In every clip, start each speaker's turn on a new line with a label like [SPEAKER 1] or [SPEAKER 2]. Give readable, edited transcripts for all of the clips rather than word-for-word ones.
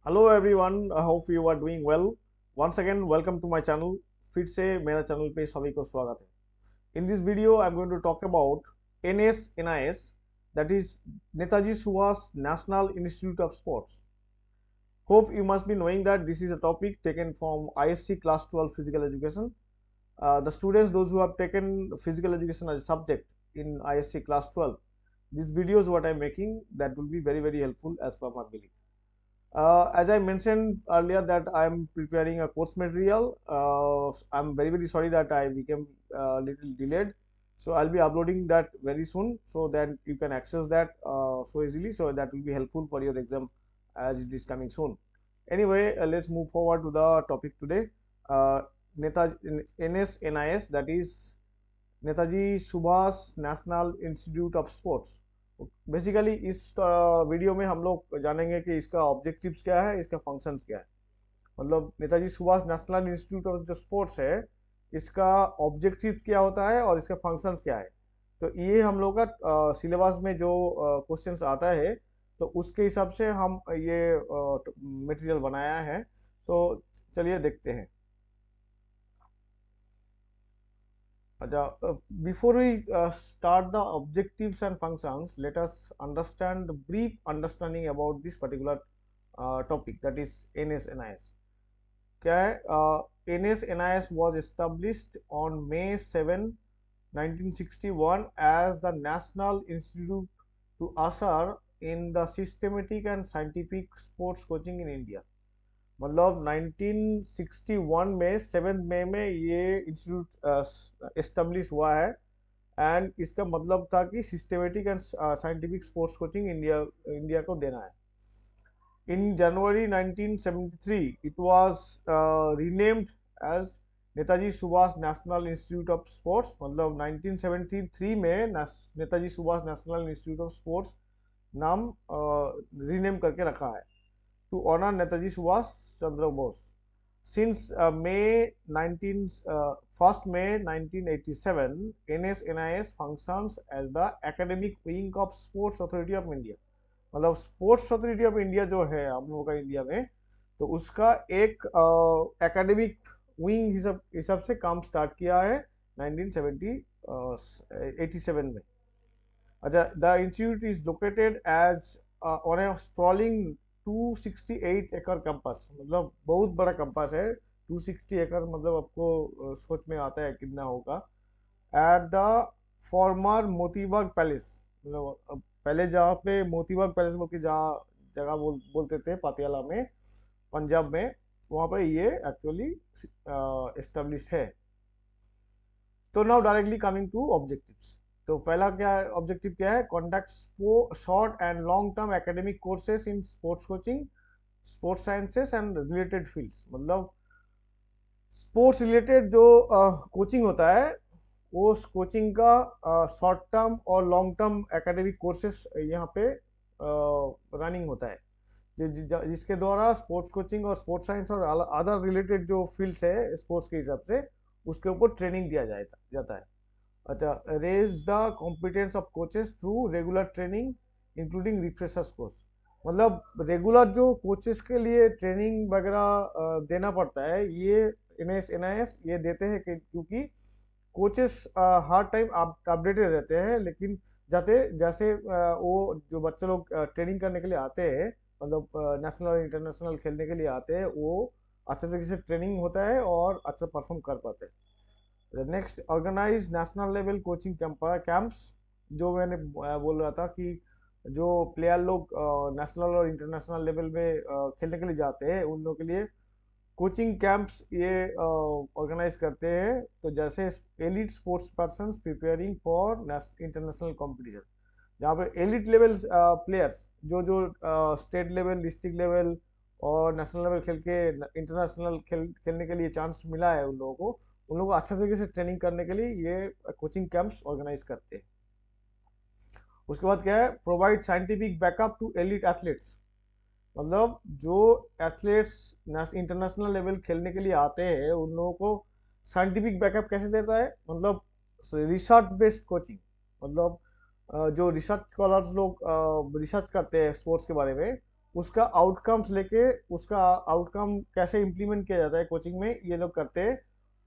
[SPEAKER 1] Hello everyone, I hope you are doing well. Once again welcome to my channel. फिर से मेरा channel पे सभी को स्वागत है। In this video I am going to talk about NSNIS, that is Netaji Subhas National Institute of Sports. Hope you must be knowing that this is a topic taken from ISC Class 12 Physical Education. The students, those who have taken physical education as a subject in ISC Class 12, these videos what I am making, that will be very helpful as per my belief. As I mentioned earlier that I am preparing a course material. I'm very sorry that I became a little delayed. So I'll be uploading that very soon so that you can access that so easily. So that will be helpful for your exam as it is coming soon. Anyway, let's move forward to the topic today. Uh, NSNIS, that is Netaji Subhash National Institute of sports. Basically इस video में हम लोग जानेंगे कि इसका objectives क्या है, इसका फंक्शंस क्या है। मतलब Netaji Subhash National Institute of जो स्पोर्ट्स है, इसका ऑब्जेक्टिव्स क्या होता है और इसका फंक्शंस क्या है। तो ये हम लोग का सिलेबस में जो क्वेश्चंस आता है, तो उसके हिसाब से हम ये मटेरियल बनाया है। तो चलिए देखते हैं। Before we start the objectives and functions, let us understand the brief understanding about this particular topic, that is NSNIS. क्या है? NSNIS was established on May 7, 1961 as the National Institute to usher in the systematic and scientific sports coaching in India. मतलब 1961 में 7 मई में ये institute establish हुआ है। And इसका मतलब था कि systematic and scientific sports coaching India को देना है। In January 1973 it was renamed as Netaji Subhash National Institute of Sports. मतलब 1973 में Netaji Subhash National Institute of Sports नाम रीनेम करके रखा है to honor Netaji Subhash Chandra Bose. Since First May 1987, NSNIS functions as the academic wing of Sports Authority of India. मतलब sports authority of India जो है हम लोगों का इंडिया में, तो उसका एक एकेडमिक विंग हिसाब से काम स्टार्ट किया है 1987 में। अच्छा, the institute is located as on a sprawling 268 एकड़ कैंपस। मतलब बहुत बड़ा कैंपस है। 260 एकड़ मतलब आपको सोच में आता है कितना होगा। At the former Motibagh palace, मतलब पहले जहाँ पे मोतीबाग पैलेस बोल के जहाँ जगह बोलते थे पातियाला में, पंजाब में, वहाँ पे ये एक्चुअली एस्टेब्लिश है। तो now directly coming to objectives. तो पहला क्या ऑब्जेक्टिव क्या है? Conduct short and long term academic courses in sports coaching, sports sciences and related fields. मतलब स्पोर्ट्स रिलेटेड जो कोचिंग होता है, वो उस कोचिंग का शॉर्ट टर्म और लॉन्ग टर्म एकेडमिक कोर्सेज यहाँ पे रनिंग होता है, जिसके द्वारा स्पोर्ट्स कोचिंग और स्पोर्ट्स साइंस और अदर रिलेटेड जो फील्ड्स है स्पोर्ट्स के हिसाब से, उसके ऊपर ट्रेनिंग दिया जाता है। अच्छा, raise the competence of coaches through regular training including refreshers course. मतलब रेगुलर जो कोचेस के लिए ट्रेनिंग वगैरह देना पड़ता है, ये NSNIS ये देते हैं क्योंकि कोचेस हर टाइम अपडेटेड रहते हैं। लेकिन जैसे वो जो बच्चे लोग ट्रेनिंग करने के लिए आते हैं, मतलब नेशनल और इंटरनेशनल खेलने के लिए आते हैं, वो अच्छे तरीके से ट्रेनिंग होता है और अच्छा परफॉर्म कर पाते हैं। Next, organize national level coaching camps. जो मैंने बोल रहा था कि जो प्लेयर लोग नेशनल और इंटरनेशनल लेवल में खेलने के लिए जाते हैं, उन लोगों के लिए कोचिंग कैंप्स ये ऑर्गेनाइज करते हैं। तो जैसे elite sports person preparing for international competition, जहाँ पे एलिट लेवल प्लेयर्स जो स्टेट लेवल, डिस्ट्रिक्ट लेवल और नेशनल लेवल खेल के इंटरनेशनल खेलने के लिए चांस मिला है, उन लोगों को अच्छे तरीके से ट्रेनिंग करने के लिए ये कोचिंग कैंप्स ऑर्गेनाइज करते हैं। उसके बाद क्या है? Provide scientific backup to elite athletes. मतलब जो एथलीट्स इंटरनेशनल लेवल खेलने के लिए आते हैं, उन लोगों को साइंटिफिक बैकअप कैसे देता है? मतलब रिसर्च बेस्ड कोचिंग। मतलब जो रिसर्च स्कॉलर्स लोग रिसर्च करते हैं स्पोर्ट्स के बारे में, उसका आउटकम्स लेके उसका आउटकम कैसे इम्प्लीमेंट किया जाता है कोचिंग में, ये लोग करते हैं।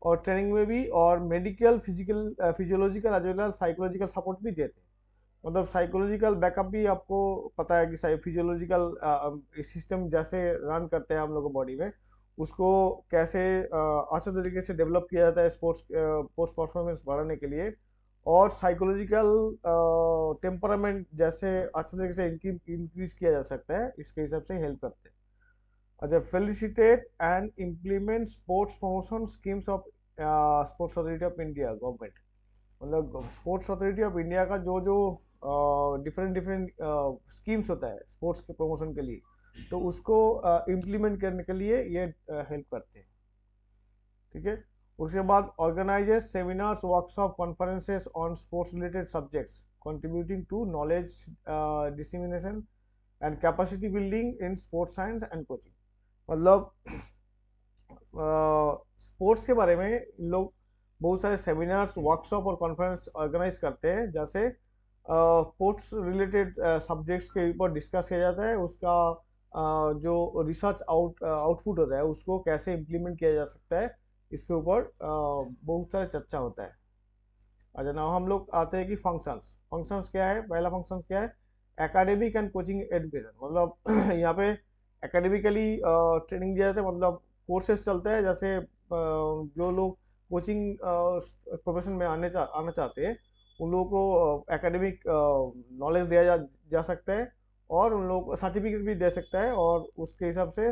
[SPEAKER 1] और ट्रेनिंग में भी, और medical, physical, physiological as well as psychological support भी देते हैं। मतलब साइकोलॉजिकल बैकअप भी आपको पता है कि फिजियोलॉजिकल सिस्टम जैसे रन करते हैं हम लोग बॉडी में, उसको कैसे अच्छे तरीके से डेवलप किया जाता है स्पोर्ट्स परफॉर्मेंस बढ़ाने के लिए। और साइकोलॉजिकल टेम्परामेंट जैसे अच्छे तरीके से इंक्रीज किया जा सकता है, इसके हिसाब से हेल्प करते हैं। अच्छा, felicitate and implement sports promotion schemes of sports authority of India government. मतलब स्पोर्ट्स अथॉरिटी ऑफ इंडिया का जो जो डिफरेंट डिफरेंट स्कीम्स होता है स्पोर्ट्स के प्रमोशन के लिए, तो उसको इम्प्लीमेंट करने के लिए ये हेल्प करते हैं। ठीक है। उसके बाद organizes seminars, workshop, conferences on sports related subjects contributing to knowledge dissemination and capacity building in sports science and coaching. मतलब स्पोर्ट्स के बारे में इन लोग बहुत सारे सेमिनार्स, वर्कशॉप और कॉन्फ्रेंस ऑर्गेनाइज करते हैं, जैसे स्पोर्ट्स रिलेटेड सब्जेक्ट्स के ऊपर डिस्कस किया जाता है। उसका जो रिसर्च आउटपुट होता है उसको कैसे इम्प्लीमेंट किया जा सकता है, इसके ऊपर बहुत सारे चर्चा होता है। अच्छा, ना हम लोग आते हैं कि फंक्शंस। फंक्शंस क्या है? पहला फंक्शंस क्या है? Academic and coaching education. मतलब यहाँ पे एकेडमिकली ट्रेनिंग दिया जाता है, मतलब कोर्सेज चलते हैं। जैसे जो लोग कोचिंग प्रोफेशन में आना चाहते हैं, उन लोगों को एकेडमिक नॉलेज दिया जा सकता है, और उन लोगों को सर्टिफिकेट भी दे सकता है। और उसके हिसाब से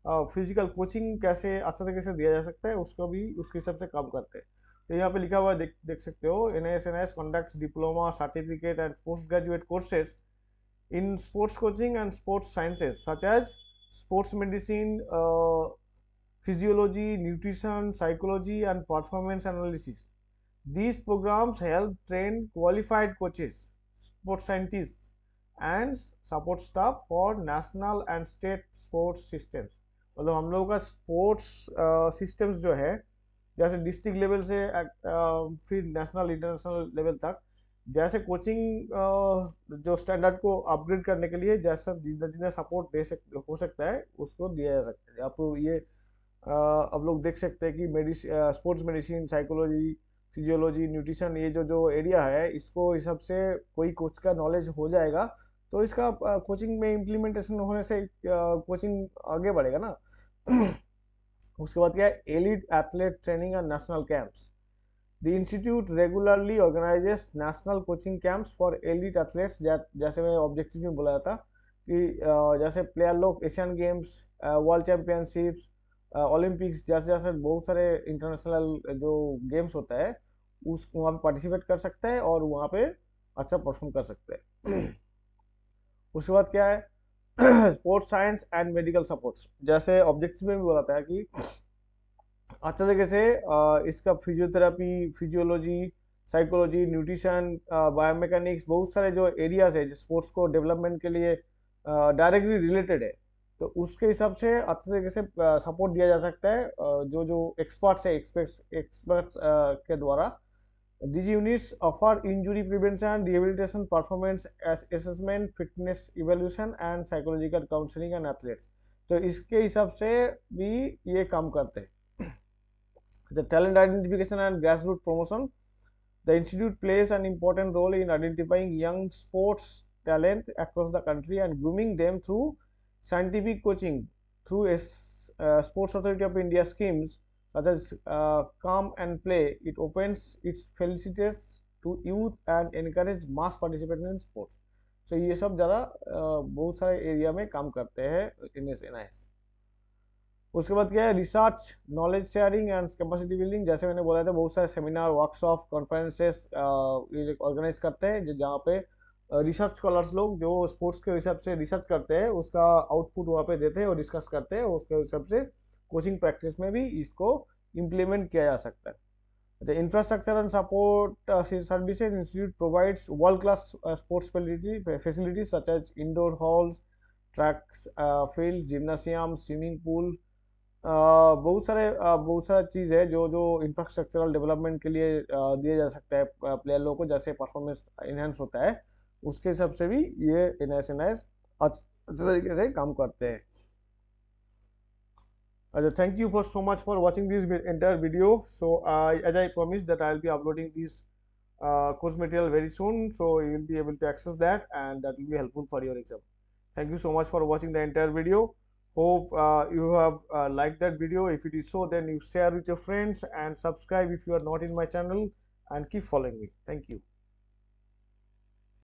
[SPEAKER 1] फिजिकल कोचिंग कैसे अच्छे तरीके से दिया जा सकता है, उसको भी उसके हिसाब से काम करते हैं। तो यहाँ पे लिखा हुआ देख सकते हो, NISNS conducts diploma, certificate and postgraduate courses in sports coaching and sports sciences such as sports medicine, physiology, nutrition, psychology and performance analysis. These programs help train qualified coaches, sports scientists and support staff for national and state sports systems. मतलब हम लोगों का sports systems जो है, जैसे district level से फिर national international level तक, जैसे कोचिंग जो स्टैंडर्ड को अपग्रेड करने के लिए जैसा जितना सपोर्ट हो सकता है उसको दिया जा सकता है। आप ये अब लोग देख सकते हैं कि sports medicine, psychology, physiology, nutrition, ये जो जो एरिया है, इसको हिसाब से कोई कोच का नॉलेज हो जाएगा, तो इसका कोचिंग में इम्प्लीमेंटेशन होने से कोचिंग आगे बढ़ेगा ना। उसके बाद क्या है? Elite athlete training and national camps. The institute regularly organises national coaching camps for elite athletes. जैसे मैं ऑब्जेक्टिव में बोला था कि जैसे प्लेयर लोग Asian games, world championships, Olympics जैसे जैसे बहुत सारे इंटरनेशनल जो गेम्स होता है, उस वहाँ पे पार्टिसिपेट कर सकते हैं और वहाँ पे अच्छा परफॉर्म कर सकते हैं। उसके बाद क्या है? Sports science and medical supports. जैसे ऑब्जेक्ट्स में भी बोला था कि अच्छा तरीके से इसका physiotherapy, physiology, psychology, nutrition, biomechanics, बहुत सारे जो एरियाज है जो स्पोर्ट्स को डेवलपमेंट के लिए डायरेक्टली रिलेटेड है, तो उसके हिसाब से अच्छे तरीके से सपोर्ट दिया जा सकता है जो जो एक्सपर्ट्स है, एक्सपर्ट्स के द्वारा। These units offer injury prevention, rehabilitation, performance assessment, fitness evaluation and psychological counseling and athletes। तो इसके हिसाब से भी ये काम करते हैं। The talent identification and grassroots promotion. The institute plays an important role in identifying young sports talent across the country and grooming them through scientific coaching, through Sports Authority of India schemes such as Come and Play. It opens its facilities to youth and encourage mass participation in sports. So ये सब ज़रा बहुत सारे area में काम करते हैं NISNS। उसके बाद क्या है? Research, knowledge sharing and capacity building. जैसे मैंने बोला था, बहुत सारे सेमिनार, वर्कशॉप, कॉन्फ्रेंसेस ऑर्गेनाइज करते हैं जहाँ पे रिसर्च स्कॉलर्स लोग जो स्पोर्ट्स के हिसाब से रिसर्च करते हैं, उसका आउटपुट वहाँ पे देते हैं और डिस्कस करते हैं। उसके हिसाब से कोचिंग प्रैक्टिस में भी इसको इम्प्लीमेंट किया जा सकता है। अच्छा, infrastructure and support services. Institute provides world class sports facilities such as indoor halls, tracks, field, gymnasium, swimming pool, बहुत सारा चीज़ है जो जो इंफ्रास्ट्रक्चरल डेवलपमेंट के लिए दिया जा सकता है प्लेयर लोगों को, जैसे परफॉर्मेंस इनहेंस होता है, उसके हिसाब से भी ये NISNS अच्छे तरीके से काम करते हैं। Thank you for so much for watching this entire video. So as I promised that I'll be uploading this course material very soon, so you will be able to access that, and that will be helpful for your exam. Thank you so much for watching the entire video. Hope you have liked that video. If it is so, then you share with your friends and subscribe if you are not in my channel, and keep following me. Thank you.